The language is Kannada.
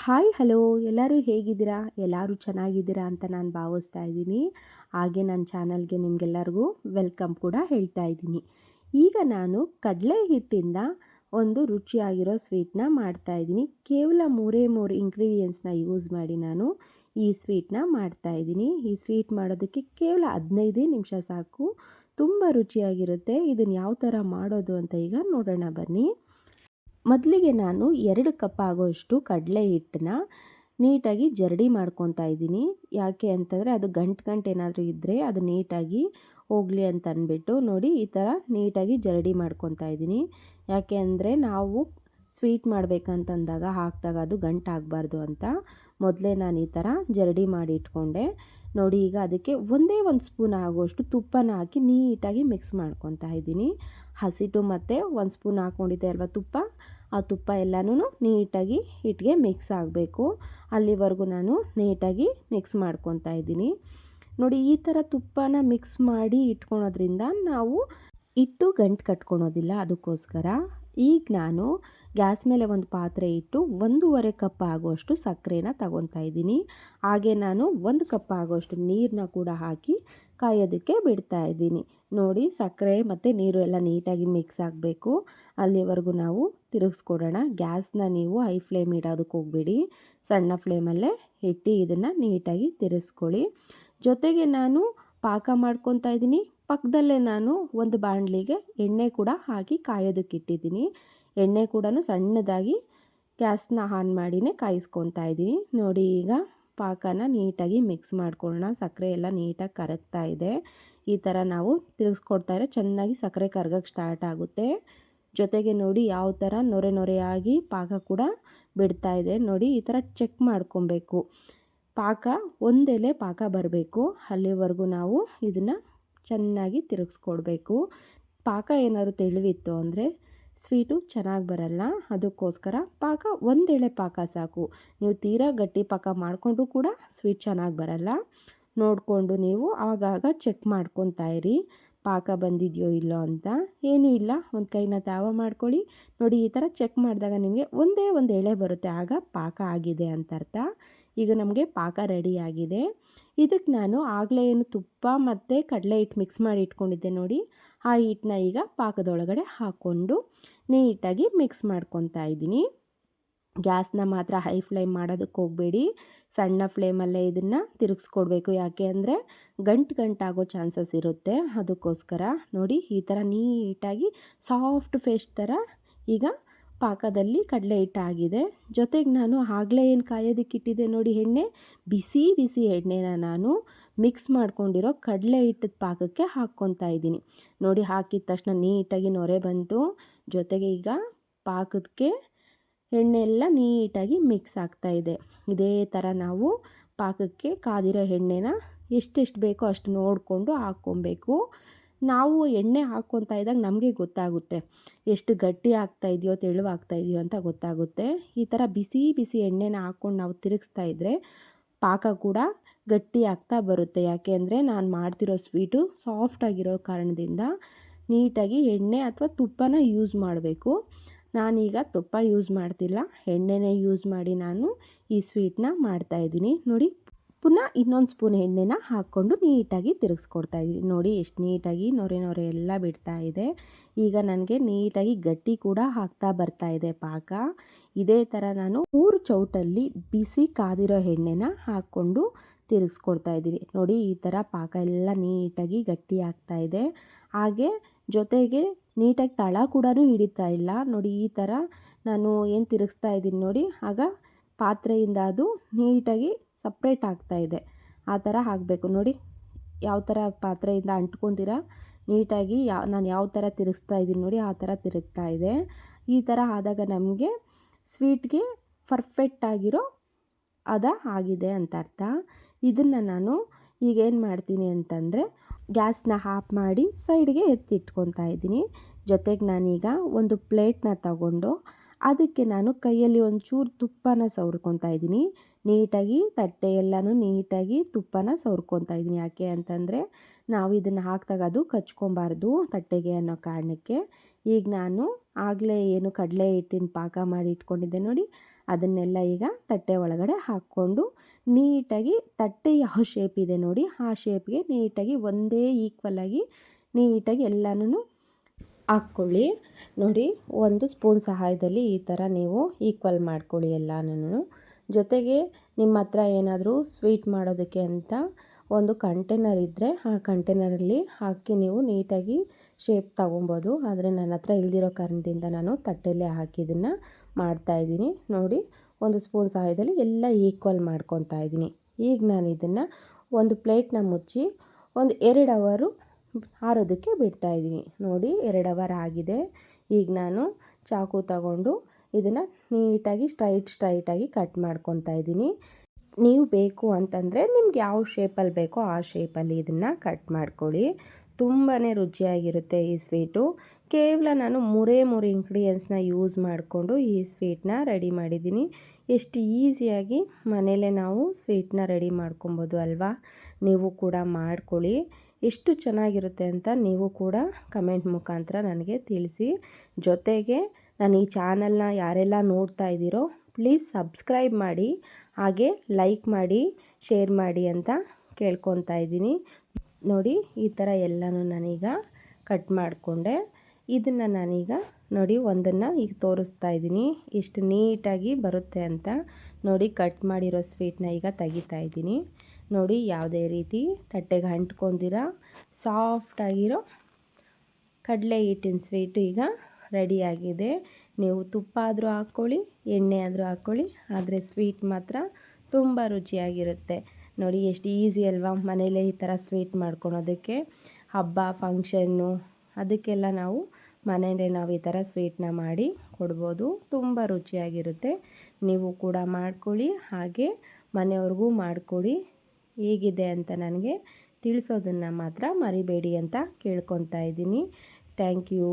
ಹಾಯ್ ಹಲೋ ಎಲ್ಲರೂ ಹೇಗಿದ್ದೀರಾ? ಎಲ್ಲರೂ ಚೆನ್ನಾಗಿದ್ದೀರಾ ಅಂತ ನಾನು ಭಾವಿಸ್ತಾ ಇದ್ದೀನಿ. ಹಾಗೆ ನನ್ನ ಚಾನಲ್ಗೆ ನಿಮಗೆಲ್ಲರಿಗೂ ವೆಲ್ಕಮ್ ಕೂಡ ಹೇಳ್ತಾ ಇದ್ದೀನಿ. ಈಗ ನಾನು ಕಡಲೆ ಹಿಟ್ಟಿಂದ ಒಂದು ರುಚಿಯಾಗಿರೋ ಸ್ವೀಟ್ನ ಮಾಡ್ತಾ ಇದ್ದೀನಿ. ಕೇವಲ ಮೂರೇ ಇಂಗ್ರೀಡಿಯೆಂಟ್ಸ್ನ ಯೂಸ್ ಮಾಡಿ ನಾನು ಈ ಸ್ವೀಟ್ನ ಮಾಡ್ತಾ ಇದ್ದೀನಿ. ಈ ಸ್ವೀಟ್ ಮಾಡೋದಕ್ಕೆ ಕೇವಲ 15 ನಿಮಿಷ ಸಾಕು. ತುಂಬ ರುಚಿಯಾಗಿರುತ್ತೆ. ಇದನ್ನು ಯಾವ ಥರ ಮಾಡೋದು ಅಂತ ಈಗ ನೋಡೋಣ ಬನ್ನಿ. ಮೊದಲಿಗೆ ನಾನು 2 ಕಪ್ ಆಗೋಷ್ಟು ಕಡಲೆ ಹಿಟ್ಟನ್ನ ನೀಟಾಗಿ ಜರಡಿ ಮಾಡ್ಕೊತಾ ಇದ್ದೀನಿ. ಯಾಕೆ ಅಂತಂದರೆ ಅದು ಗಂಟು ಏನಾದರೂ ಇದ್ದರೆ ಅದು ನೀಟಾಗಿ ಹೋಗಲಿ ಅಂತ ಅಂದ್ಬಿಟ್ಟು ನೋಡಿ ಈ ಥರ ನೀಟಾಗಿ ಜರಡಿ ಮಾಡ್ಕೊತಾ ಇದ್ದೀನಿ. ಯಾಕೆ ಅಂದರೆ ನಾವು ಸ್ವೀಟ್ ಮಾಡಬೇಕಂತಂದಾಗ ಹಾಕಿದಾಗ ಅದು ಗಂಟಾಗಬಾರ್ದು ಅಂತ ಮೊದಲೇ ನಾನು ಈ ಥರ ಜರಡಿ ಮಾಡಿ ಇಟ್ಕೊಂಡೆ. ನೋಡಿ ಈಗ ಅದಕ್ಕೆ ಒಂದೇ ಒಂದು ಸ್ಪೂನ್ ಆಗೋಷ್ಟು ತುಪ್ಪನ ಹಾಕಿ ನೀಟಾಗಿ ಮಿಕ್ಸ್ ಮಾಡ್ಕೊತಾ ಇದ್ದೀನಿ. ಹಸಿಟ್ಟು ಮತ್ತು 1 ಸ್ಪೂನ್ ಹಾಕ್ಕೊಂಡಿದ್ದೆ ಅಲ್ವಾ ತುಪ್ಪ, ಆ ತುಪ್ಪ ಎಲ್ಲನೂ ನೀಟಾಗಿ ಹಿಟ್ಟಿಗೆ ಮಿಕ್ಸ್ ಆಗಬೇಕು. ಅಲ್ಲಿವರೆಗೂ ನಾನು ನೀಟಾಗಿ ಮಿಕ್ಸ್ ಮಾಡ್ಕೊತಾ ಇದ್ದೀನಿ. ನೋಡಿ ಈ ಥರ ತುಪ್ಪನ ಮಿಕ್ಸ್ ಮಾಡಿ ಇಟ್ಕೊಳೋದ್ರಿಂದ ನಾವು ಹಿಟ್ಟು ಗಂಟು ಕಟ್ಕೊಳೋದಿಲ್ಲ. ಅದಕ್ಕೋಸ್ಕರ ಈಗ ನಾನು ಗ್ಯಾಸ್ ಮೇಲೆ ಒಂದು ಪಾತ್ರೆ ಇಟ್ಟು 1.5 ಕಪ್ ಆಗೋಷ್ಟು ಸಕ್ಕರೆನ ತಗೊತಾ ಇದ್ದೀನಿ. ಹಾಗೆ ನಾನು 1 ಕಪ್ ಆಗೋಷ್ಟು ನೀರನ್ನ ಕೂಡ ಹಾಕಿ ಕಾಯೋದಕ್ಕೆ ಬಿಡ್ತಾ ಇದ್ದೀನಿ. ನೋಡಿ ಸಕ್ಕರೆ ಮತ್ತು ನೀರು ಎಲ್ಲ ನೀಟಾಗಿ ಮಿಕ್ಸ್ ಆಗಬೇಕು. ಅಲ್ಲಿವರೆಗೂ ನಾವು ತಿರುಗಿಸ್ಕೊಡೋಣ. ಗ್ಯಾಸ್ನ ನೀವು ಹೈ ಫ್ಲೇಮ್ ಇಡೋದಕ್ಕೆ ಹೋಗಬೇಡಿ, ಸಣ್ಣ ಫ್ಲೇಮಲ್ಲೇ ಇಟ್ಟು ಇದನ್ನು ನೀಟಾಗಿ ತಿರುಗಿಸ್ಕೊಳ್ಳಿ. ಜೊತೆಗೆ ನಾನು ಪಾಕ ಮಾಡ್ಕೊತಾ ಇದ್ದೀನಿ. ಪಕ್ಕದಲ್ಲೇ ನಾನು ಒಂದು ಬಾಣಲಿಗೆ ಎಣ್ಣೆ ಕೂಡ ಹಾಕಿ ಕಾಯೋದಕ್ಕೆ ಇಟ್ಟಿದ್ದೀನಿ. ಎಣ್ಣೆ ಕೂಡ ಸಣ್ಣದಾಗಿ ಗ್ಯಾಸ್ನ ಆನ್ ಮಾಡಿನೇ ಕಾಯಿಸ್ಕೊತಾ ಇದ್ದೀನಿ. ನೋಡಿ ಈಗ ಪಾಕನ ನೀಟಾಗಿ ಮಿಕ್ಸ್ ಮಾಡ್ಕೊಳ್ಳೋಣ. ಸಕ್ಕರೆ ಎಲ್ಲ ನೀಟಾಗಿ ಕರಗ್ತಾ ಇದೆ. ಈ ಥರ ನಾವು ತಿರುಗಿಸ್ಕೊಡ್ತಾ ಇದ್ರೆ ಚೆನ್ನಾಗಿ ಸಕ್ಕರೆ ಕರಗಕ್ಕೆ ಸ್ಟಾರ್ಟ್ ಆಗುತ್ತೆ. ಜೊತೆಗೆ ನೋಡಿ ಯಾವ ಥರ ನೊರೆಯಾಗಿ ಪಾಕ ಕೂಡ ಬಿಡ್ತಾ ಇದೆ. ನೋಡಿ ಈ ಥರ ಚೆಕ್ ಮಾಡ್ಕೊಬೇಕು. ಪಾಕ ಒಂದೆಲೆ ಪಾಕ ಬರಬೇಕು. ಅಲ್ಲಿವರೆಗೂ ನಾವು ಇದನ್ನು ಚೆನ್ನಾಗಿ ತಿರುಗಿಸ್ಕೊಡ್ಬೇಕು. ಪಾಕ ಏನಾದ್ರು ತೆಳುವಿತ್ತು ಅಂದರೆ ಸ್ವೀಟು ಚೆನ್ನಾಗಿ ಬರಲ್ಲ. ಅದಕ್ಕೋಸ್ಕರ ಪಾಕ ಒಂದೆಳೆ ಪಾಕ ಸಾಕು. ನೀವು ತೀರಾ ಗಟ್ಟಿ ಪಾಕ ಮಾಡಿಕೊಂಡ್ರೂ ಕೂಡ ಸ್ವೀಟ್ ಚೆನ್ನಾಗಿ ಬರಲ್ಲ. ನೋಡಿಕೊಂಡು ನೀವು ಆಗಾಗ ಚೆಕ್ ಮಾಡ್ಕೊತಾ ಇರಿ ಪಾಕ ಬಂದಿದೆಯೋ ಇಲ್ಲೋ ಅಂತ. ಏನೂ ಇಲ್ಲ, ಒಂದು ಕೈನ ತಾವ ಮಾಡ್ಕೊಳ್ಳಿ. ನೋಡಿ ಈ ಥರ ಚೆಕ್ ಮಾಡಿದಾಗ ನಿಮಗೆ ಒಂದೇ ಒಂದು ಎಳೆ ಬರುತ್ತೆ, ಆಗ ಪಾಕ ಆಗಿದೆ ಅಂತ ಅರ್ಥ. ಈಗ ನಮಗೆ ಪಾಕ ರೆಡಿ ಆಗಿದೆ. ಇದಕ್ಕೆ ನಾನು ಆಗಲೇ ಏನು ತುಪ್ಪ ಮತ್ತು ಕಡಲೆ ಹಿಟ್ಟು ಮಿಕ್ಸ್ ಮಾಡಿ ಇಟ್ಕೊಂಡಿದ್ದೆ ನೋಡಿ, ಆ ಹಿಟ್ಟನ್ನ ಈಗ ಪಾಕದೊಳಗಡೆ ಹಾಕ್ಕೊಂಡು ನೀಟಾಗಿ ಮಿಕ್ಸ್ ಮಾಡ್ಕೊತಾ ಇದ್ದೀನಿ. ಗ್ಯಾಸ್ನ ಮಾತ್ರ ಹೈ ಫ್ಲೇಮ್ ಮಾಡೋದಕ್ಕೆ ಹೋಗಬೇಡಿ, ಸಣ್ಣ ಫ್ಲೇಮಲ್ಲೇ ಇದನ್ನು ತಿರುಗಿಸ್ಕೊಡ್ಬೇಕು. ಯಾಕೆ ಅಂದರೆ ಗಂಟಾಗೋ ಚಾನ್ಸಸ್ ಇರುತ್ತೆ. ಅದಕ್ಕೋಸ್ಕರ ನೋಡಿ ಈ ಥರ ನೀಟಾಗಿ ಸಾಫ್ಟ್ ಪೇಸ್ಟ್ ಥರ ಈಗ ಪಾಕದಲ್ಲಿ ಕಡಲೆ ಹಿಟ್ಟಾಗಿದೆ. ಜೊತೆಗೆ ನಾನು ಆಗಲೇ ಏನು ಕಾಯೋದಕ್ಕೆ ಇಟ್ಟಿದ್ದೆ ನೋಡಿ ಎಣ್ಣೆ, ಬಿಸಿ ಎಣ್ಣೆನ ನಾನು ಮಿಕ್ಸ್ ಮಾಡ್ಕೊಂಡಿರೋ ಕಡಲೆ ಹಿಟ್ಟದ ಪಾಕಕ್ಕೆ ಹಾಕ್ಕೊತಾ ಇದ್ದೀನಿ. ನೋಡಿ ಹಾಕಿದ ತಕ್ಷಣ ನೀಟಾಗಿ ನೊರೆ ಬಂತು. ಜೊತೆಗೆ ಈಗ ಪಾಕಕ್ಕೆ ಎಣ್ಣೆ ಎಲ್ಲ ನೀಟಾಗಿ ಮಿಕ್ಸ್ ಆಗ್ತಾ ಇದೆ. ಇದೇ ಥರ ನಾವು ಪಾಕಕ್ಕೆ ಕಾದಿರೋ ಎಣ್ಣೆನ ಎಷ್ಟೆಷ್ಟು ಬೇಕೋ ಅಷ್ಟು ನೋಡಿಕೊಂಡು ಹಾಕ್ಕೊಬೇಕು. ನಾವು ಎಣ್ಣೆ ಹಾಕ್ಕೊತಾ ಇದ್ದಾಗ ನಮಗೆ ಗೊತ್ತಾಗುತ್ತೆ ಎಷ್ಟು ಗಟ್ಟಿ ಆಗ್ತಾ ಇದೆಯೋ ತೆಳುವಾಗ್ತಾ ಇದೆಯೋ ಅಂತ ಗೊತ್ತಾಗುತ್ತೆ. ಈ ಥರ ಬಿಸಿ ಎಣ್ಣೆನ ಹಾಕ್ಕೊಂಡು ನಾವು ತಿರುಗಿಸ್ತಾ ಇದ್ದರೆ ಪಾಕ ಕೂಡ ಗಟ್ಟಿ ಆಗ್ತಾ ಬರುತ್ತೆ. ಯಾಕೆ ಅಂದರೆ ನಾನು ಮಾಡ್ತಿರೋ ಸ್ವೀಟು ಸಾಫ್ಟಾಗಿರೋ ಕಾರಣದಿಂದ ನೀಟಾಗಿ ಎಣ್ಣೆ ಅಥವಾ ತುಪ್ಪನ ಯೂಸ್ ಮಾಡಬೇಕು. ನಾನೀಗ ತುಪ್ಪ ಯೂಸ್ ಮಾಡ್ತಿಲ್ಲ, ಎಣ್ಣೆನೇ ಯೂಸ್ ಮಾಡಿ ನಾನು ಈ ಸ್ವೀಟ್ನ ಮಾಡ್ತಾಯಿದ್ದೀನಿ. ನೋಡಿ ಪುನಃ ಇನ್ನೊಂದು ಸ್ಪೂನ್ ಎಣ್ಣೆನ ಹಾಕ್ಕೊಂಡು ನೀಟಾಗಿ ತಿರುಗಿಸ್ಕೊಡ್ತಾ ಇದ್ದೀನಿ. ನೋಡಿ ಎಷ್ಟು ನೀಟಾಗಿ ನೊರೆ ಎಲ್ಲ ಬಿಡ್ತಾ ಇದೆ. ಈಗ ನನಗೆ ನೀಟಾಗಿ ಗಟ್ಟಿ ಕೂಡ ಆಗ್ತಾ ಬರ್ತಾ ಇದೆ ಪಾಕ. ಇದೇ ಥರ ನಾನು 3 ಚೌಟಲ್ಲಿ ಬಿಸಿ ಕಾದಿರೋ ಎಣ್ಣೆನ ಹಾಕ್ಕೊಂಡು ತಿರುಗಿಸ್ಕೊಡ್ತಾ ಇದ್ದೀನಿ. ನೋಡಿ ಈ ಥರ ಪಾಕ ಎಲ್ಲ ನೀಟಾಗಿ ಗಟ್ಟಿ ಆಗ್ತಾ ಇದೆ. ಹಾಗೆ ಜೊತೆಗೆ ನೀಟಾಗಿ ತಳ ಕೂಡ ಹಿಡಿತಾ ಇಲ್ಲ. ನೋಡಿ ಈ ಥರ ನಾನು ಏನು ತಿರುಗಿಸ್ತಾ ಇದ್ದೀನಿ ನೋಡಿ, ಆಗ ಪಾತ್ರೆಯಿಂದ ಅದು ನೀಟಾಗಿ ಸಪ್ರೇಟ್ ಆಗ್ತಾ ಇದೆ. ಆ ಥರ ಆಗಬೇಕು. ನೋಡಿ ಯಾವ ಥರ ಪಾತ್ರೆಯಿಂದ ಅಂಟ್ಕೊತೀರ ನೀಟಾಗಿ ನಾನು ಯಾವ ಥರ ತಿರುಗಿಸ್ತಾ ಇದ್ದೀನಿ ನೋಡಿ, ಆ ಥರ ತಿರುಗ್ತಾ ಇದೆ. ಈ ಥರ ಆದಾಗ ನಮಗೆ ಸ್ವೀಟ್ಗೆ ಪರ್ಫೆಕ್ಟಾಗಿರೋ ಆಗಿದೆ ಅಂತ ಅರ್ಥ. ಇದನ್ನು ನಾನು ಈಗೇನು ಮಾಡ್ತೀನಿ ಅಂತಂದರೆ ಗ್ಯಾಸ್ನ ಆಫ್ ಮಾಡಿ ಸೈಡ್ಗೆ ಎತ್ತಿಟ್ಕೊತಾ ಇದ್ದೀನಿ. ಜೊತೆಗೆ ನಾನೀಗ ಒಂದು ಪ್ಲೇಟ್ನ ತಗೊಂಡು ಅದಕ್ಕೆ ನಾನು ಕೈಯಲ್ಲಿ ಒಂಚೂರು ತುಪ್ಪನ ಸವರ್ಕೊತಾ ಇದ್ದೀನಿ. ನೀಟಾಗಿ ತಟ್ಟೆ ಎಲ್ಲನೂ ನೀಟಾಗಿ ತುಪ್ಪನ ಸವರ್ಕೊತಾ ಇದ್ದೀನಿ. ಯಾಕೆ ಅಂತಂದರೆ ನಾವು ಇದನ್ನು ಹಾಕಿದಾಗ ಅದು ಕಚ್ಕೊಬಾರ್ದು ತಟ್ಟೆಗೆ ಅನ್ನೋ ಕಾರಣಕ್ಕೆ. ಈಗ ನಾನು ಆಗಲೇ ಏನು ಕಡಲೆ ಹಿಟ್ಟಿನ ಪಾಕ ಮಾಡಿ ಇಟ್ಕೊಂಡಿದ್ದೆ ನೋಡಿ, ಅದನ್ನೆಲ್ಲ ಈಗ ತಟ್ಟೆ ಒಳಗಡೆ ಹಾಕ್ಕೊಂಡು ನೀಟಾಗಿ ತಟ್ಟೆ ಯಾವ ಶೇಪ್ ಇದೆ ನೋಡಿ ಆ ಶೇಪ್ಗೆ ನೀಟಾಗಿ ಒಂದೇ ಈಕ್ವಲಾಗಿ ನೀಟಾಗಿ ಎಲ್ಲನೂ ಹಾಕ್ಕೊಳ್ಳಿ. ನೋಡಿ, ಒಂದು ಸ್ಪೂನ್ ಸಹಾಯದಲ್ಲಿ ಈ ಥರ ನೀವು ಈಕ್ವಲ್ ಮಾಡ್ಕೊಳ್ಳಿ ಎಲ್ಲನೂ. ಜೊತೆಗೆ ನಿಮ್ಮ ಹತ್ರ ಏನಾದರೂ ಸ್ವೀಟ್ ಮಾಡೋದಕ್ಕೆ ಅಂತ ಒಂದು ಕಂಟೈನರ್ ಇದ್ದರೆ ಆ ಕಂಟೈನರಲ್ಲಿ ಹಾಕಿ ನೀವು ನೀಟಾಗಿ ಶೇಪ್ ತಗೊಬೋದು. ಆದರೆ ನನ್ನ ಹತ್ರ ಇಲ್ದಿರೋ ಕಾರಣದಿಂದ ನಾನು ತಟ್ಟೆಯಲ್ಲೇ ಹಾಕಿ ಇದನ್ನು ಮಾಡ್ತಾಯಿದ್ದೀನಿ. ನೋಡಿ, ಒಂದು ಸ್ಪೂನ್ ಸಹಾಯದಲ್ಲಿ ಎಲ್ಲ ಈಕ್ವಲ್ ಮಾಡ್ಕೊತಾ ಇದ್ದೀನಿ. ಈಗ ನಾನು ಇದನ್ನು ಒಂದು ಪ್ಲೇಟ್ನ ಮುಚ್ಚಿ ಒಂದು 2 ಅವರು ಆರೋದಕ್ಕೆ ಬಿಡ್ತಾಯಿದ್ದೀನಿ. ನೋಡಿ, 2 ಅವರ್ ಆಗಿದೆ. ಈಗ ನಾನು ಚಾಕು ತಗೊಂಡು ಇದನ್ನು ನೀಟಾಗಿ ಸ್ಟ್ರೈಟಾಗಿ ಕಟ್ ಮಾಡ್ಕೊತಾ ಇದ್ದೀನಿ. ನೀವು ಬೇಕು ಅಂತಂದರೆ ನಿಮ್ಗೆ ಯಾವ ಶೇಪಲ್ಲಿ ಬೇಕೋ ಆ ಶೇಪಲ್ಲಿ ಇದನ್ನು ಕಟ್ ಮಾಡ್ಕೊಳ್ಳಿ. ತುಂಬಾ ರುಚಿಯಾಗಿರುತ್ತೆ ಈ ಸ್ವೀಟು. ಕೇವಲ ನಾನು 3 ಇಂಗ್ರೀಡಿಯೆಂಟ್ಸ್ನ ಯೂಸ್ ಮಾಡಿಕೊಂಡು ಈ ಸ್ವೀಟನ್ನ ರೆಡಿ ಮಾಡಿದ್ದೀನಿ. ಎಷ್ಟು ಈಸಿಯಾಗಿ ಮನೇಲೇ ನಾವು ಸ್ವೀಟನ್ನ ರೆಡಿ ಮಾಡ್ಕೊಬೋದು ಅಲ್ವಾ? ನೀವು ಕೂಡ ಮಾಡ್ಕೊಳ್ಳಿ. ಎಷ್ಟು ಚೆನ್ನಾಗಿರುತ್ತೆ ಅಂತ ನೀವು ಕೂಡ ಕಮೆಂಟ್ ಮುಖಾಂತರ ನನಗೆ ತಿಳಿಸಿ. ಜೊತೆಗೆ ನಾನು ಈ ಚಾನಲ್ನ ಯಾರೆಲ್ಲ ನೋಡ್ತಾ ಇದ್ದೀರೋ ಪ್ಲೀಸ್ ಸಬ್ಸ್ಕ್ರೈಬ್ ಮಾಡಿ, ಹಾಗೆ ಲೈಕ್ ಮಾಡಿ, ಶೇರ್ ಮಾಡಿ ಅಂತ ಕೇಳ್ಕೊತಾ ಇದ್ದೀನಿ. ನೋಡಿ, ಈ ಥರ ಎಲ್ಲನೂ ನಾನೀಗ ಕಟ್ ಮಾಡಿಕೊಂಡೆ. ಇದನ್ನು ನಾನೀಗ ನೋಡಿ ಒಂದನ್ನು ಈಗ ತೋರಿಸ್ತಾ ಇದ್ದೀನಿ ಎಷ್ಟು ನೀಟಾಗಿ ಬರುತ್ತೆ ಅಂತ. ನೋಡಿ, ಕಟ್ ಮಾಡಿರೋ ಸ್ವೀಟನ್ನ ಈಗ ತೆಗಿತಾ ಇದ್ದೀನಿ. ನೋಡಿ, ಯಾವುದೇ ರೀತಿ ತಟ್ಟೆಗೆ ಅಂಟ್ಕೊಂಡಿರೋ ಸಾಫ್ಟಾಗಿರೋ ಕಡಲೆ ಹಿಟ್ಟಿನ ಸ್ವೀಟು ಈಗ ರೆಡಿಯಾಗಿದೆ. ನೀವು ತುಪ್ಪ ಆದರೂ ಹಾಕ್ಕೊಳ್ಳಿ, ಎಣ್ಣೆ ಆದರೂ ಹಾಕ್ಕೊಳ್ಳಿ, ಆದರೆ ಸ್ವೀಟ್ ಮಾತ್ರ ತುಂಬ ರುಚಿಯಾಗಿರುತ್ತೆ. ನೋಡಿ, ಎಷ್ಟು ಈಸಿ ಅಲ್ವಾ ಮನೇಲೇ ಈ ಥರ ಸ್ವೀಟ್ ಮಾಡ್ಕೊಳೋದಕ್ಕೆ. ಹಬ್ಬ ಫಂಕ್ಷನ್ನು ಅದಕ್ಕೆಲ್ಲ ನಾವು ಮನೇಲೇ ನಾವು ಈ ಥರ ಸ್ವೀಟನ್ನ ಮಾಡಿ ಕೊಡ್ಬೋದು. ತುಂಬ ರುಚಿಯಾಗಿರುತ್ತೆ. ನೀವು ಕೂಡ ಮಾಡ್ಕೊಳ್ಳಿ, ಹಾಗೆ ಮನೆಯವ್ರಿಗೂ ಮಾಡಿಕೊಡಿ. ಹೇಗಿದೆ ಅಂತ ನನಗೆ ತಿಳಿಸೋದನ್ನು ಮಾತ್ರ ಮರಿಬೇಡಿ ಅಂತ ಕೇಳ್ಕೊತಾ ಇದ್ದೀನಿ. Thank you.